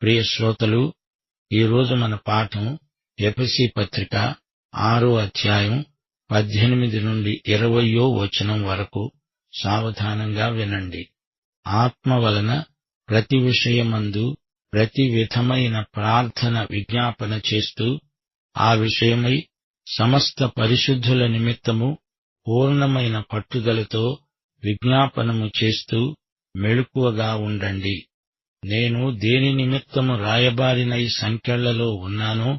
ప్రియ శ్రోతలు, ఈరోజు మన పాఠం ఎఫెసీ పత్రిక 6వ అధ్యాయం 18 నుండి 20వ వచనం వరకు. సావధానంగా వినండి. ఆత్మ వలన ప్రతి విషయమందు ప్రతి విధమైన ప్రార్థన విజ్ఞాపన చేస్తూ, ఆ విషయమై సమస్త పరిశుద్ధుల నిమిత్తము పూర్ణమైన పట్టుదలతో విజ్ఞాపనము చేస్తూ మెలకువగా ఉండండి. నేను దేని నిమిత్తము రాయబారినై సంకెళ్లలో ఉన్నానో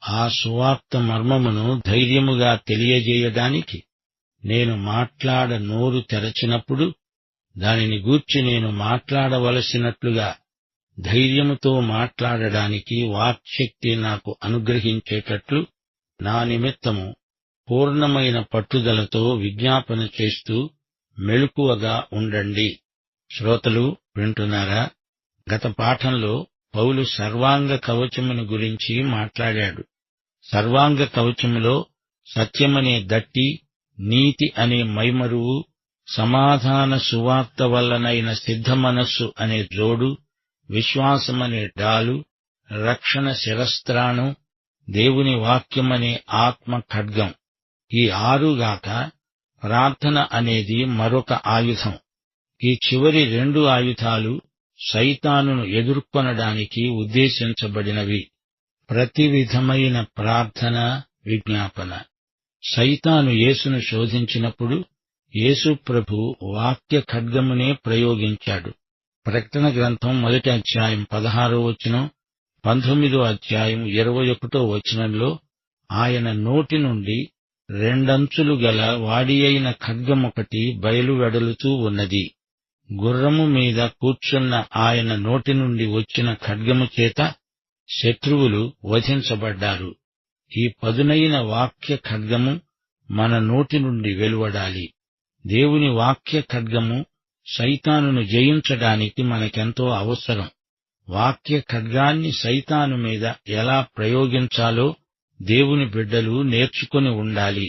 ఆ సువార్త మర్మమును ధైర్యముగా తెలియజేయడానికి నేను నోరు తెరచినప్పుడు దానిని గూర్చి నేను మాట్లాడవలసినట్లుగా ధైర్యముతో మాట్లాడడానికి వాక్శక్తి నాకు అనుగ్రహించేటట్లు నా నిమిత్తము పూర్ణమైన పట్టుదలతో విజ్ఞాపన చేస్తూ మెలకువగా ఉండండి. శ్రోతలు వింటున్నారా? గత పాఠంలో పౌలు సర్వాంగ కవచమును గురించి మాట్లాడాడు. సర్వాంగ కవచములో సత్యమనే దట్టి, నీతి అనే మైమరువు, సమాధాన సువార్త వల్లనైన సిద్ధ మనస్సు అనే జోడు, విశ్వాసమనే డాలు, రక్షణ శిరస్త్రాణం, దేవుని వాక్యమనే ఆత్మ ఖడ్గం, ఈ 6 గాక ప్రార్థన అనేది మరొక ఆయుధం. ఈ చివరి 2 ఆయుధాలు సైతానును ఎదుర్కొనడానికి ఉద్దేశించబడినవి. ప్రతి విధమైన ప్రార్థన విజ్ఞాపన. సైతాను యేసును శోధించినప్పుడు యేసు ప్రభు వాక్య ఖడ్గమునే ప్రయోగించాడు. ప్రకటన గ్రంథం 1వ అధ్యాయం 16వ వచనం, 19వ అధ్యాయం 21వ వచనంలో ఆయన నోటి నుండి 2 అంచులు గల వాడియైన ఖడ్గమొకటి బయలువెడలుతూ ఉన్నది. గుర్రము మీద కూర్చున్న ఆయన నోటి నుండి వచ్చిన ఖడ్గము చేత శత్రువులు వధించబడ్డారు. ఈ పదునైన వాక్య ఖడ్గము మన నోటి నుండి వెలువడాలి. దేవుని వాక్య ఖడ్గము సైతానును జయించడానికి మనకెంతో అవసరం. వాక్య ఖడ్గాన్ని సైతాను మీద ఎలా ప్రయోగించాలో దేవుని బిడ్డలు నేర్చుకుని ఉండాలి.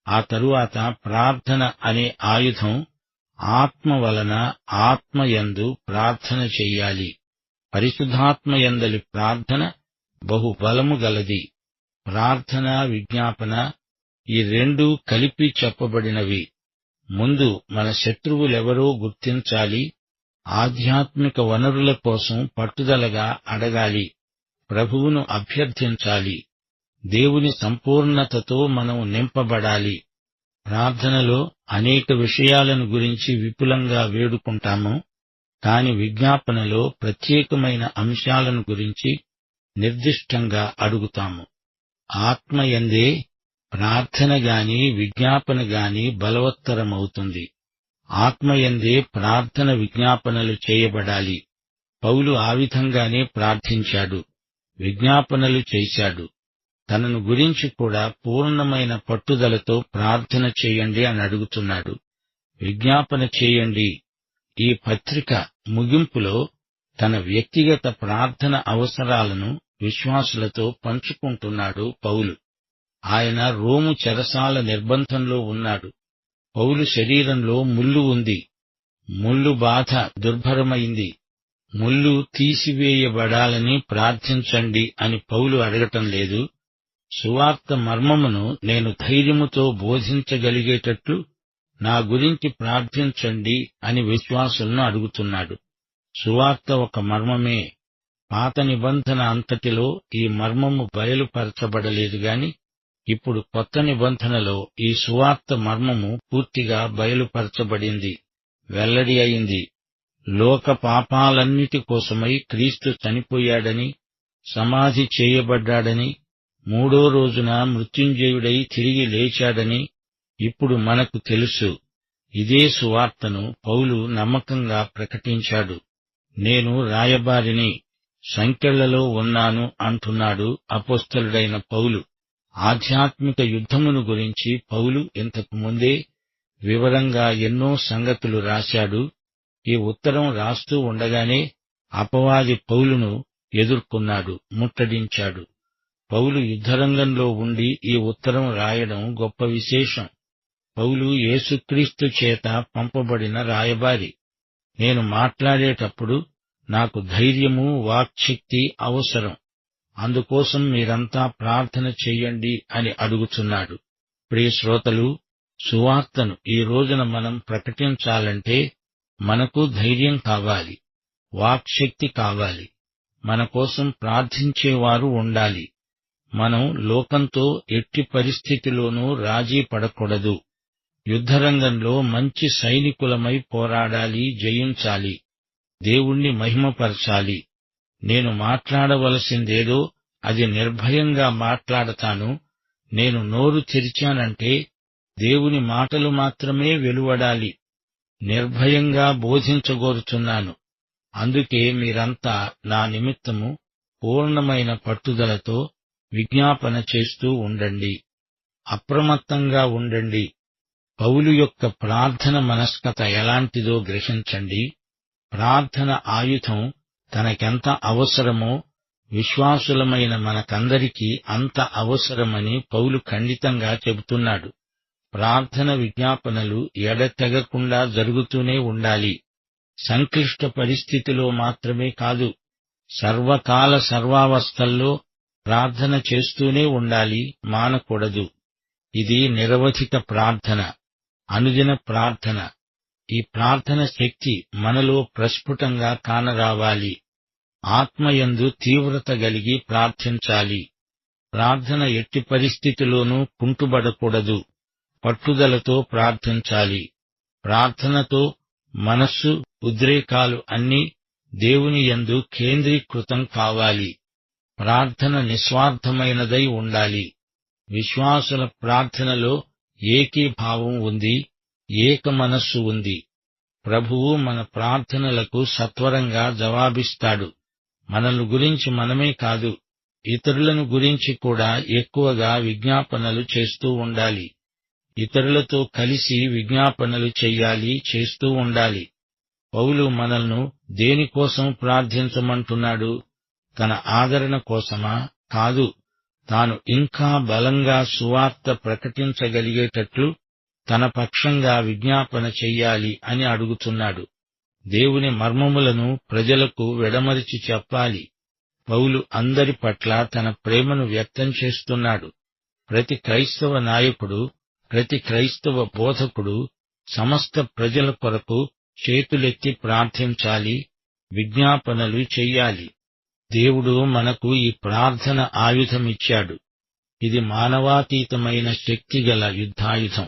ఆ తరువాత ప్రార్థన అనే ఆయుధం ఆత్మ వలన ఆత్మయందు ప్రార్థన చెయ్యాలి. పరిశుద్ధాత్మయందలి ప్రార్థన బహుబలము గలది. ప్రార్థన విజ్ఞాపన ఈ 2 కలిపి చెప్పబడినవి. ముందు మన శత్రువులెవరో గుర్తించాలి. ఆధ్యాత్మిక వనరుల కోసం పట్టుదలగా అడగాలి. ప్రభువును అభ్యర్థించాలి. దేవుని సంపూర్ణతతో మనం నింపబడాలి. ప్రార్థనలో అనేక విషయాలను గురించి విపులంగా వేడుకుంటాము. కాని విజ్ఞాపనలో ప్రత్యేకమైన అంశాలను గురించి నిర్దిష్టంగా అడుగుతాము. ఆత్మయందే ప్రార్థన గాని విజ్ఞాపన గాని బలవత్తరమవుతుంది. ఆత్మయందే ప్రార్థన విజ్ఞాపనలు చేయబడాలి. పౌలు ఆ విధంగానే ప్రార్థించాడు, విజ్ఞాపనలు చేశాడు. తనను గురించి కూడా పూర్ణమైన పట్టుదలతో ప్రార్థన చేయండి అని అడుగుతున్నాడు. విజ్ఞాపన చేయండి. ఈ పత్రిక ముగింపులో తన వ్యక్తిగత ప్రార్థన అవసరాలను విశ్వాసులతో పంచుకుంటున్నాడు పౌలు. ఆయన రోము చెరసాల నిర్బంధంలో ఉన్నాడు. పౌలు శరీరంలో ముల్లు ఉంది. ముల్లు బాధ దుర్భరమైంది. ముల్లు తీసివేయబడాలని ప్రార్థించండి అని పౌలు అడగటం లేదు. సువార్త మర్మమును నేను ధైర్యముతో బోధించగలిగేటట్లు నా గురించి ప్రార్థించండి అని విశ్వాసులను అడుగుతున్నాడు. సువార్త ఒక మర్మమే. పాత నిబంధన అంతటిలో ఈ మర్మము బయలుపరచబడలేదు గాని ఇప్పుడు కొత్త నిబంధనలో ఈ సువార్త మర్మము పూర్తిగా బయలుపరచబడింది, వెల్లడి అయింది. లోక పాపాలన్నిటి కోసమై క్రీస్తు చనిపోయాడని, సమాధి చేయబడ్డాడని, 3వ రోజున మృత్యుంజయుడై తిరిగి లేచాడని ఇప్పుడు మనకు తెలుసు. ఇదే సువార్తను పౌలు నమ్మకంగా ప్రకటించాడు. నేను రాయబారిని, సంకెళ్లలో ఉన్నాను అంటున్నాడు అపోస్తలుడైన పౌలు. ఆధ్యాత్మిక యుద్ధమును గురించి పౌలు ఇంతకు ముందే వివరంగా ఎన్నో సంగతులు రాశాడు. ఈ ఉత్తరం రాస్తూ ఉండగానే అపవాది పౌలును ఎదుర్కొన్నాడు, ముట్టడించాడు. పౌలు యుద్ధరంగంలో ఉండి ఈ ఉత్తరం రాయడం గొప్ప విశేషం. పౌలు యేసుక్రీస్తు చేత పంపబడిన రాయబారి. నేను మాట్లాడేటప్పుడు నాకు ధైర్యము, వాక్శక్తి అవసరం. అందుకోసం మీరంతా ప్రార్థన చెయ్యండి అని అడుగుతున్నాడు. ప్రియ శ్రోతలు, సువార్తను ఈ రోజున మనం ప్రకటించాలంటే మనకు ధైర్యం కావాలి, వాక్శక్తి కావాలి, మన కోసం ప్రార్థించేవారు ఉండాలి. మనం లోకంతో ఎట్టి పరిస్థితిలోనూ రాజీ పడకూడదు. యుద్ధరంగంలో మంచి సైనికులమై పోరాడాలి, జయించాలి, దేవుణ్ణి మహిమపరచాలి. నేను మాట్లాడవలసిందేదో అది నిర్భయంగా మాట్లాడతాను. నేను నోరు తెరిచానంటే దేవుని మాటలు మాత్రమే వెలువడాలి. నిర్భయంగా బోధించగోరుచున్నాను. అందుకే మీరంతా నా నిమిత్తము పూర్ణమైన పట్టుదలతో విజ్ఞాపన చేస్తూ ఉండండి. అప్రమత్తంగా ఉండండి. పౌలు యొక్క ప్రార్థన మనస్కత ఎలాంటిదో గ్రహించండి. ప్రార్థన ఆయుధం తనకెంత అవసరమో విశ్వాసులమైన మనకందరికీ అంత అవసరమని పౌలు ఖండితంగా చెబుతున్నాడు. ప్రార్థన విజ్ఞాపనలు ఎడతెగకుండా జరుగుతూనే ఉండాలి. సంక్లిష్ట పరిస్థితిలో మాత్రమే కాదు, సర్వకాల సర్వావస్థల్లో ప్రార్థన చేస్తూనే ఉండాలి, మానకూడదు. ఇది నిరవధిక ప్రార్థన, అనుదిన ప్రార్థన. ఈ ప్రార్థన శక్తి మనలో ప్రస్ఫుటంగా కానరావాలి. ఆత్మయందు తీవ్రత గలిగి ప్రార్థించాలి. ప్రార్థన ఎట్టి పరిస్థితిలోనూ కుంటుబడకూడదు. పట్టుదలతో ప్రార్థించాలి. ప్రార్థనతో మనస్సు, ఉద్రేకాలు అన్నీ దేవుని యందు కేంద్రీకృతం కావాలి. ప్రార్థన నిస్వార్థమైనదై ఉండాలి. విశ్వాసుల ప్రార్థనలో ఏకీభావం ఉంది, ఏక మనస్సు ఉంది. ప్రభువు మన ప్రార్థనలకు సత్వరంగా జవాబిస్తాడు. మనల్ని గురించి మనమే కాదు, ఇతరులను గురించి కూడా ఎక్కువగా విజ్ఞాపనలు చేస్తూ ఉండాలి. ఇతరులతో కలిసి విజ్ఞాపనలు చెయ్యాలి, చేస్తూ ఉండాలి. పౌలు మనల్ని దేనికోసం ప్రార్థించమంటున్నాడు? తన ఆదరణ కోసమా? కాదు, తాను ఇంకా బలంగా సువార్త ప్రకటించగలిగేటట్లు తన పక్షంగా విజ్ఞాపన చెయ్యాలి అని అడుగుతున్నాడు. దేవుని మర్మములను ప్రజలకు వెడమరిచి చెప్పాలి. పౌలు అందరి పట్ల తన ప్రేమను వ్యక్తం చేస్తున్నాడు. ప్రతి క్రైస్తవ నాయకుడు, ప్రతి క్రైస్తవ బోధకుడు సమస్త ప్రజల కొరకు చేతులెత్తి ప్రార్థించాలి, విజ్ఞాపనలు చెయ్యాలి. దేవుడు మనకు ఈ ప్రార్థన ఆయుధమిచ్చాడు. ఇది మానవాతీతమైన శక్తిగల యుద్ధాయుధం.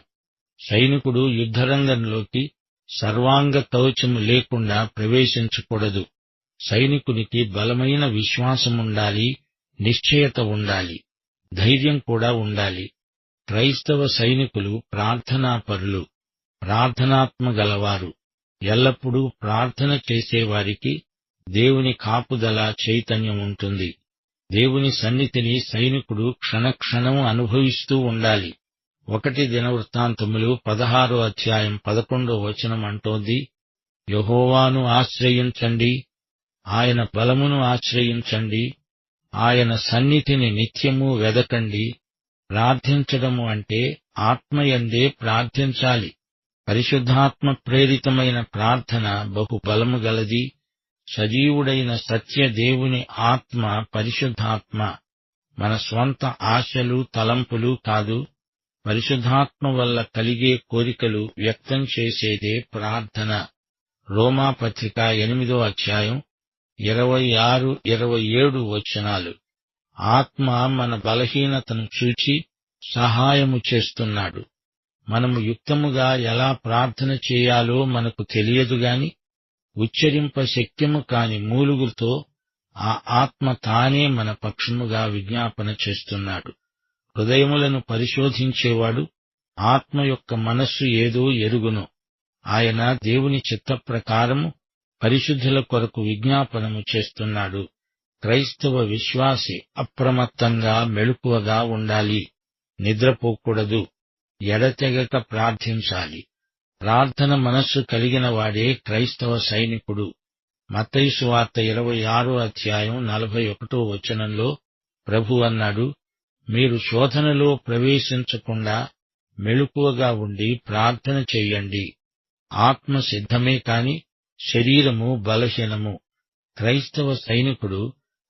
సైనికుడు యుద్ధరంగంలోకి సర్వాంగ కవచము లేకుండా ప్రవేశించకూడదు. సైనికునికి బలమైన విశ్వాసముండాలి, నిశ్చయత ఉండాలి, ధైర్యం కూడా ఉండాలి. క్రైస్తవ సైనికులు ప్రార్థనాపరులు, ప్రార్థనాత్మ గలవారు. ఎల్లప్పుడూ ప్రార్థన చేసేవారికి దేవుని కాపుదల, చైతన్యం ఉంటుంది. దేవుని సన్నిధిని సైనికుడు క్షణక్షణం అనుభవిస్తూ ఉండాలి. 1 దినవృత్తాంతములు 16వ అధ్యాయం 11వ వచనం అంటోంది, యెహోవాను ఆశ్రయించండి, ఆయన బలమును ఆశ్రయించండి, ఆయన సన్నిధిని నిత్యము వెదకండి. ప్రార్థించడము అంటే ఆత్మయందే ప్రార్థించాలి. పరిశుద్ధాత్మ ప్రేరితమైన ప్రార్థన బహు బలము గలది. సజీవుడైన సత్య దేవుని ఆత్మ, పరిశుద్ధాత్మ, మన స్వంత ఆశలు, తలంపులు కాదు. పరిశుద్ధాత్మ వల్ల కలిగే కోరికలు వ్యక్తం చేసేదే ప్రార్థన. రోమాపత్రిక 8వ అధ్యాయం 26, 27 వచనాలు. ఆత్మ మన బలహీనతను చూచి సహాయము చేస్తున్నాడు. మనము యుక్తముగా ఎలా ప్రార్థన చేయాలో మనకు తెలియదుగాని ఉచ్చరింప శక్యము కాని మూలుగుతో ఆ ఆత్మ తానే మన పక్షముగా విజ్ఞాపన చేస్తున్నాడు. హృదయములను పరిశోధించేవాడు ఆత్మ యొక్క మనస్సు ఏదో ఎరుగును. ఆయన దేవుని చిత్త ప్రకారము పరిశుద్ధుల కొరకు విజ్ఞాపనము చేస్తున్నాడు. క్రైస్తవ విశ్వాసి అప్రమత్తంగా, మెలకువగా ఉండాలి. నిద్రపోకూడదు. ఎడతెగక ప్రార్థించాలి. ప్రార్థన మనస్సు కలిగిన వాడే క్రైస్తవ సైనికుడు. మత్తయి సువార్త 26వ అధ్యాయం 41వ వచనంలో ప్రభు అన్నాడు, మీరు శోధనలో ప్రవేశించకుండా మెలకువగా ఉండి ప్రార్థన చెయ్యండి. ఆత్మ సిద్ధమే కాని శరీరము బలహీనము. క్రైస్తవ సైనికుడు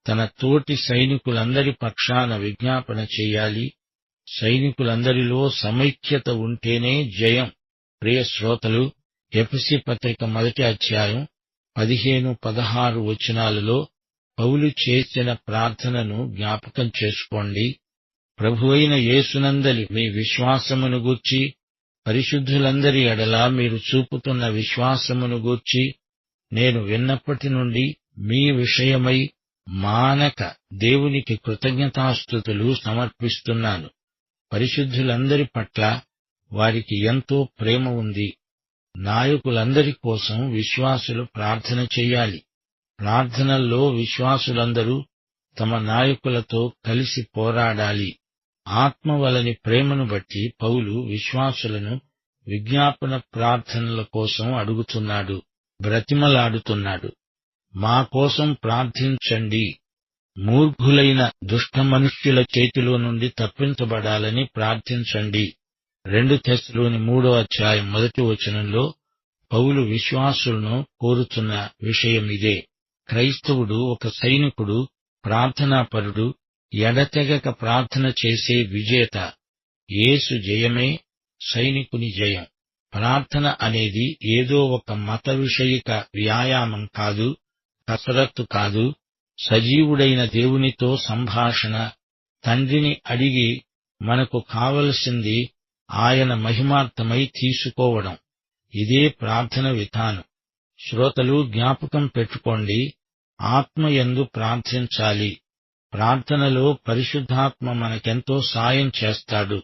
తన తోటి సైనికులందరి పక్షాన విజ్ఞాపన చెయ్యాలి. సైనికులందరిలో సమైక్యత ఉంటేనే జయం. ప్రియ శ్రోతలు, ఎఫెసీ పత్రిక 1వ అధ్యాయం 15-16 వచనాలలో పౌలు చేసిన ప్రార్థనను జ్ఞాపకం చేసుకోండి. ప్రభువైన యేసునందలి మీ విశ్వాసమును గూర్చి, పరిశుద్ధులందరి ఎడల మీరు చూపుతున్న విశ్వాసమును గూర్చి నేను విన్నప్పటి నుండి మీ విషయమై మానక దేవునికి కృతజ్ఞతాస్తుతులు సమర్పిస్తున్నాను. పరిశుద్ధులందరి పట్ల వారికి ఎంతో ప్రేమ ఉంది. నాయకులందరి కోసం విశ్వాసులు ప్రార్థన చెయ్యాలి. ప్రార్థనల్లో విశ్వాసులందరూ తమ నాయకులతో కలిసి పోరాడాలి. ఆత్మ వలని ప్రేమను బట్టి పౌలు విశ్వాసులను విజ్ఞాపన ప్రార్థనల కోసం అడుగుతున్నాడు, బ్రతిమలాడుతున్నాడు. మా కోసం ప్రార్థించండి. మూర్ఖులైన దుష్ట మనుష్యుల చేతిలో నుండి తప్పించబడాలని ప్రార్థించండి. 2 తెస్సలోని 3వ అధ్యాయం 1వ వచనంలో పౌలు విశ్వాసులను కోరుతున్న విషయమిదే. క్రైస్తవుడు, ఒక సైనికుడు, ప్రార్థనాపరుడు, ఎడతెగక ప్రార్థన చేసే విజేత. యేసు జయమే సైనికుని జయం. ప్రార్థన అనేది ఏదో ఒక మత విషయిక వ్యాయామం కాదు, కసరత్తు కాదు. సజీవుడైన దేవునితో సంభాషణ. తండ్రిని అడిగి మనకు కావలసింది ఆయన మహిమార్థమై తీసుకోవడం. ఇదే ప్రార్థన విధానం. శ్రోతలు, జ్ఞాపకం పెట్టుకోండి, ఆత్మయందు ప్రార్థించాలి. ప్రార్థనలో పరిశుద్ధాత్మ మనకెంతో సాయం చేస్తాడు.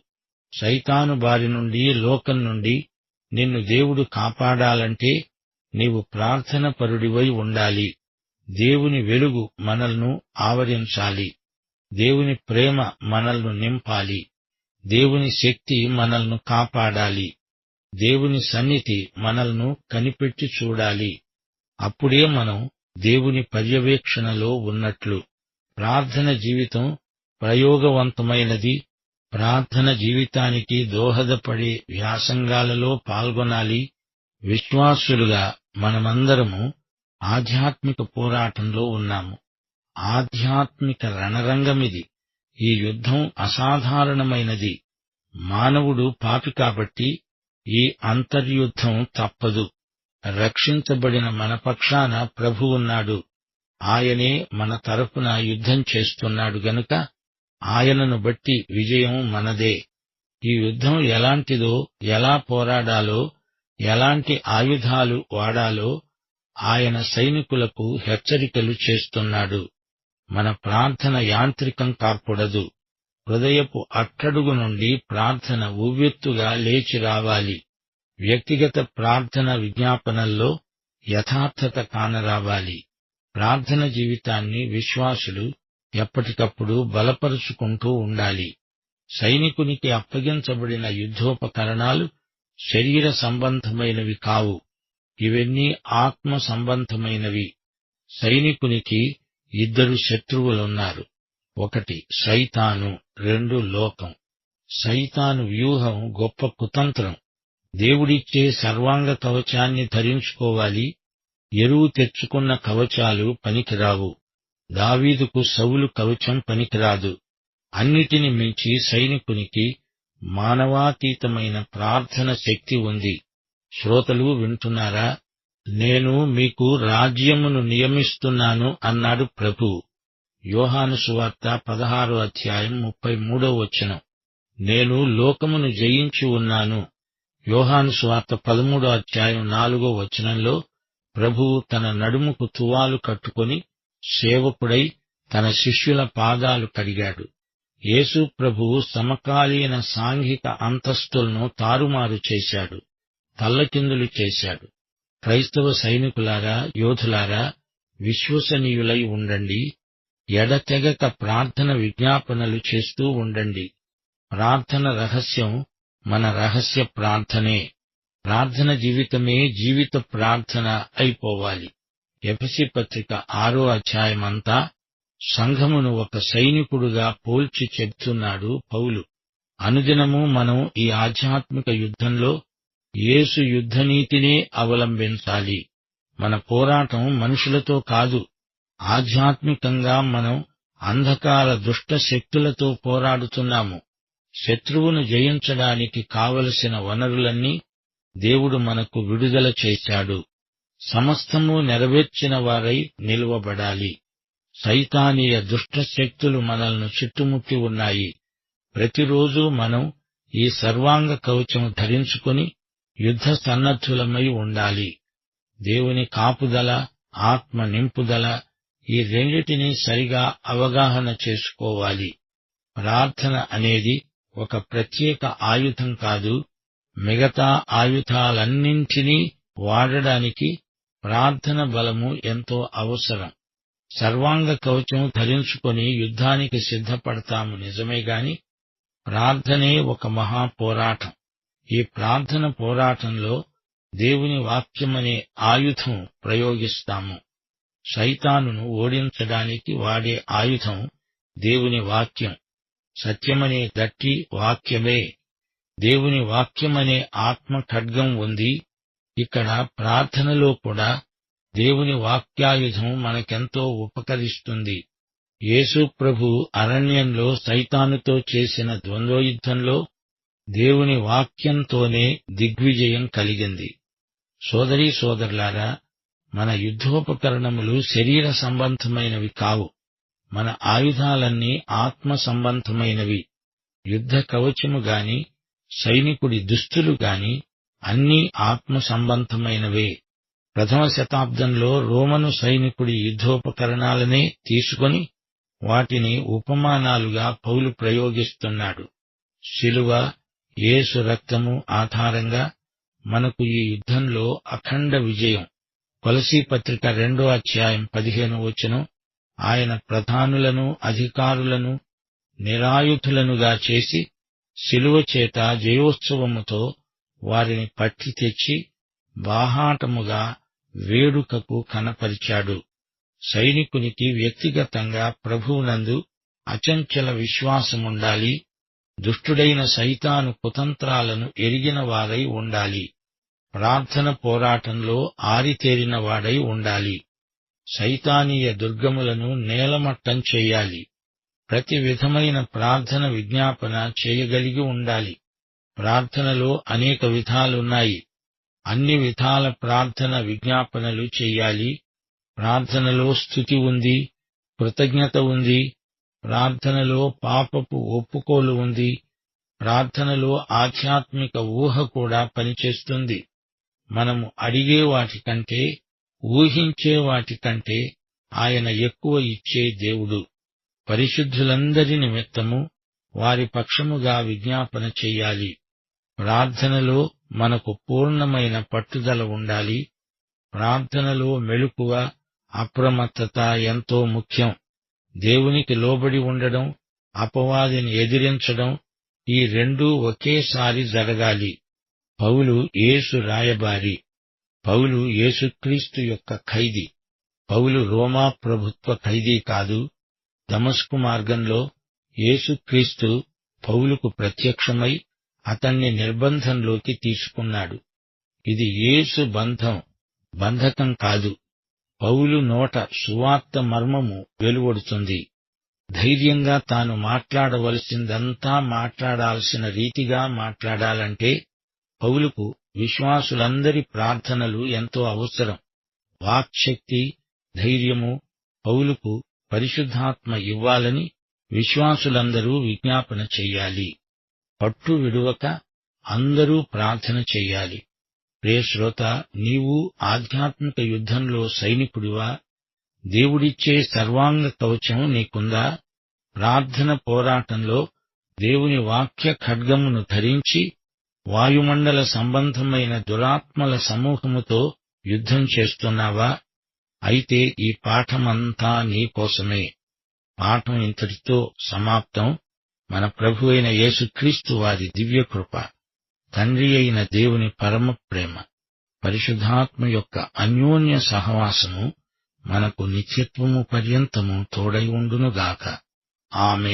సైతాను బారి నుండి, లోకం నుండి నిన్ను దేవుడు కాపాడాలంటే నీవు ప్రార్థన పరుడివై ఉండాలి. దేవుని వెలుగు మనల్ని ఆవరించాలి. దేవుని ప్రేమ మనల్ని నింపాలి. దేవుని శక్తి మనల్ని కాపాడాలి. దేవుని సన్నిధి మనల్ని కనిపెట్టి చూడాలి. అప్పుడే మనం దేవుని పర్యవేక్షణలో ఉన్నట్లు. ప్రార్థన జీవితం ప్రయోగవంతమైనది. ప్రార్థన జీవితానికి దోహదపడే వ్యాసంగాలలో పాల్గొనాలి. విశ్వాసులుగా మనమందరము ఆధ్యాత్మిక పోరాటంలో ఉన్నాము. ఆధ్యాత్మిక రణరంగమిది. ఈ యుద్ధం అసాధారణమైనది. మానవుడు పాపి కాబట్టి ఈ అంతర్యుద్ధం తప్పదు. రక్షించబడిన మన పక్షాన ప్రభువున్నాడు. ఆయనే మన తరపున యుద్ధం చేస్తున్నాడు గనుక ఆయనను బట్టి విజయం మనదే. ఈ యుద్ధం ఎలాంటిదో, ఎలా పోరాడాలో, ఎలాంటి ఆయుధాలు వాడాలో ఆయన సైనికులకు హెచ్చరికలు చేస్తున్నాడు. మన ప్రార్థన యాంత్రికం కాకూడదు. హృదయపు అట్టడుగు నుండి ప్రార్థన ఉవ్వెత్తుగా లేచి రావాలి. వ్యక్తిగత ప్రార్థన విజ్ఞాపనల్లో యథార్థత కానరావాలి. ప్రార్థన జీవితాన్ని విశ్వాసులు ఎప్పటికప్పుడు బలపరుచుకుంటూ ఉండాలి. సైనికునికి అప్పగించబడిన యుద్ధోపకరణాలు శరీర సంబంధమైనవి కావు. ఇవన్నీ ఆత్మ సంబంధమైనవి. సైనికునికి 2 శత్రువులున్నారు. 1 సైతాను, 2 లోకం. సైతాను వ్యూహం గొప్ప కుతంత్రం. దేవుడిచ్చే సర్వాంగ కవచాన్ని ధరించుకోవాలి. ఎరువు తెచ్చుకున్న కవచాలు పనికిరావు. దావీదుకు సౌలు కవచం పనికిరాదు. అన్నిటిని మించి సైనికునికి మానవాతీతమైన ప్రార్థన శక్తి ఉంది. శ్రోతలు వింటున్నారా? నేను మీకు రాజ్యమును నియమిస్తున్నాను అన్నాడు ప్రభువు. యోహాను సువార్త 16వ అధ్యాయం 33వ వచనం. నేను లోకమును జయించి ఉన్నాను. యోహాను సువార్త 13వ అధ్యాయం 4వ వచనంలో ప్రభువు తన నడుముకు తువాలు కట్టుకొని సేవకుడై తన శిష్యుల పాదాలు కడిగాడు. యేసు ప్రభువు సమకాలీన సాంఘిక అంతస్తులను తారుమారు చేశాడు, తల్లకిందులు చేశాడు. క్రైస్తవ సైనికులారా, యోధులారా, విశ్వసనీయులై ఉండండి. ఎడతెగక ప్రార్థన విజ్ఞాపనలు చేస్తూ ఉండండి. ప్రార్థన రహస్యం మన రహస్య ప్రార్థనే. ప్రార్థన జీవితమే జీవిత ప్రార్థన అయిపోవాలి. ఎఫెసీ పత్రిక 6వ అధ్యాయమంతా సంఘమును ఒక సైనికుడుగా పోల్చి చెబుతున్నాడు పౌలు. అనుదినము మనం ఈ ఆధ్యాత్మిక యుద్ధంలో యేసు యుద్ధనీతినే అవలంబించాలి. మన పోరాటం మనుషులతో కాదు, ఆధ్యాత్మికంగా మనం అంధకార దుష్ట శక్తులతో పోరాడుతున్నాము. శత్రువును జయించడానికి కావలసిన వనరులన్నీ దేవుడు మనకు విడుదల చేశాడు. సమస్తము నెరవేర్చిన వారై నిలువబడాలి. సైతానీయ దుష్ట శక్తులు మనల్ని చుట్టుముట్టి ఉన్నాయి. ప్రతిరోజూ మనం ఈ సర్వాంగ కవచం ధరించుకుని యుద్ధ సన్నద్ధులమై ఉండాలి. దేవుని కాపుదల, ఆత్మ నింపుదల, ఈ రెండిటినీ సరిగా అవగాహన చేసుకోవాలి. ప్రార్థన అనేది ఒక ప్రత్యేక ఆయుధం కాదు. మిగతా ఆయుధాలన్నింటినీ వాడడానికి ప్రార్థన బలము ఎంతో అవసరం. సర్వాంగ కవచం ధరించుకొని యుద్ధానికి సిద్ధపడతాము నిజమే గాని ప్రార్థనే ఒక మహా పోరాటం. ఈ ప్రార్థన పోరాటంలో దేవుని వాక్యమనే ఆయుధం ప్రయోగిస్తాము. సైతానును ఓడించడానికి వాడే ఆయుధం దేవుని వాక్యం. సత్యమనే గట్టి వాక్యమే. దేవుని వాక్యమనే ఆత్మ ఖడ్గం ఉంది. ఇక్కడ ప్రార్థనలో కూడా దేవుని వాక్యాయుధం మనకెంతో ఉపకరిస్తుంది. యేసు ప్రభు అరణ్యంలో సైతానుతో చేసిన ద్వంద్వయుద్ధంలో దేవుని వాక్యంతోనే దిగ్విజయం కలిగింది. సోదరీ సోదరులారా, మన యుద్ధోపకరణములు శరీర సంబంధమైనవి కావు. మన ఆయుధాలన్నీ ఆత్మ సంబంధమైనవి. యుద్ధ కవచము గాని, సైనికుడి దుస్తులు గాని అన్నీ ఆత్మ సంబంధమైనవే. ప్రథమ శతాబ్దంలో రోమను సైనికుడి యుద్ధోపకరణాలనే తీసుకొని వాటిని ఉపమానాలుగా పౌలు ప్రయోగిస్తున్నాడు. శిలువ, యేసు రక్తము ఆధారంగా మనకు ఈ యుద్ధంలో అఖండ విజయం. కొలసీ పత్రిక 2:15 ఆయన ప్రధానులను, అధికారులను నిరాయుధులనుగా చేసి శిలువ చేత జయోత్సవముతో వారిని పట్టి తెచ్చి బాహాటముగా వేడుకకు కనపరిచాడు. సైనికునికి వ్యక్తిగతంగా ప్రభువునందు అచంచల విశ్వాసముండాలి. దుష్టుడైన సైతాను కుతంత్రాలను ఎరిగిన వారై ఉండాలి. ప్రార్థన పోరాటంలో ఆరితేరిన వాడై ఉండాలి. సైతానీయ దుర్గములను నేలమట్టం చెయ్యాలి. ప్రతి విధమైన ప్రార్థన విజ్ఞాపన చేయగలిగి ఉండాలి. ప్రార్థనలో అనేక విధాలున్నాయి. అన్ని విధాల ప్రార్థన విజ్ఞాపనలు చెయ్యాలి. ప్రార్థనలో స్తుతి ఉంది, కృతజ్ఞత ఉంది. ప్రార్థనలో పాపపు ఒప్పుకోలు ఉంది. ప్రార్థనలో ఆధ్యాత్మిక ఊహ కూడా పనిచేస్తుంది. మనము అడిగే వాటికంటే, ఊహించే వాటికంటే ఆయన ఎక్కువ ఇచ్చే దేవుడు. పరిశుద్ధులందరి నిమిత్తము వారి పక్షముగా విజ్ఞాపన చెయ్యాలి. ప్రార్థనలో మనకు పూర్ణమైన పట్టుదల ఉండాలి. ప్రార్థనలో మెలకువ, అప్రమత్తత ఎంతో ముఖ్యం. దేవునికి లోబడి ఉండడం, అపవాదిని ఎదిరించడం, ఈ రెండూ ఒకేసారి జరగాలి. పౌలు యేసు రాయబారి. పౌలు యేసుక్రీస్తు యొక్క ఖైదీ. పౌలు రోమా ప్రభుత్వ ఖైదీ కాదు. దమస్కు మార్గంలో యేసుక్రీస్తు పౌలుకు ప్రత్యక్షమై అతన్ని నిర్బంధంలోకి తీసుకున్నాడు. ఇది యేసు బంధకం కాదు. పౌలు నోట సువార్త మర్మము వెలువడుతుంది. ధైర్యంగా తాను మాట్లాడవలసిందంతా మాట్లాడాల్సిన రీతిగా మాట్లాడాలంటే పౌలుకు విశ్వాసులందరి ప్రార్థనలు ఎంతో అవసరం. వాక్శక్తి, ధైర్యము పౌలుకు పరిశుద్ధాత్మ ఇవ్వాలని విశ్వాసులందరూ విజ్ఞాపన చెయ్యాలి. పట్టు విడువక అందరూ ప్రార్థన చెయ్యాలి. ప్రియ శ్రోత, నీవు ఆధ్యాత్మిక యుద్ధంలో సైనికుడివా? దేవుడిచ్చే సర్వాంగ కవచం నీకుందా? ప్రార్థన పోరాటంలో దేవుని వాక్య ఖడ్గమును ధరించి వాయుమండల సంబంధమైన దురాత్మల సమూహముతో యుద్ధం చేస్తున్నావా? అయితే ఈ పాఠమంతా నీకోసమే. పాఠం ఇంతటితో సమాప్తం. మన ప్రభువైన యేసుక్రీస్తు వారి దివ్యకృప, తండ్రి అయిన దేవుని పరమ ప్రేమ, పరిశుద్ధాత్మ యొక్క అన్యోన్య సహవాసము మనకు నిత్యత్వము పర్యంతము తోడై ఉండునుగాక. ఆమేన్.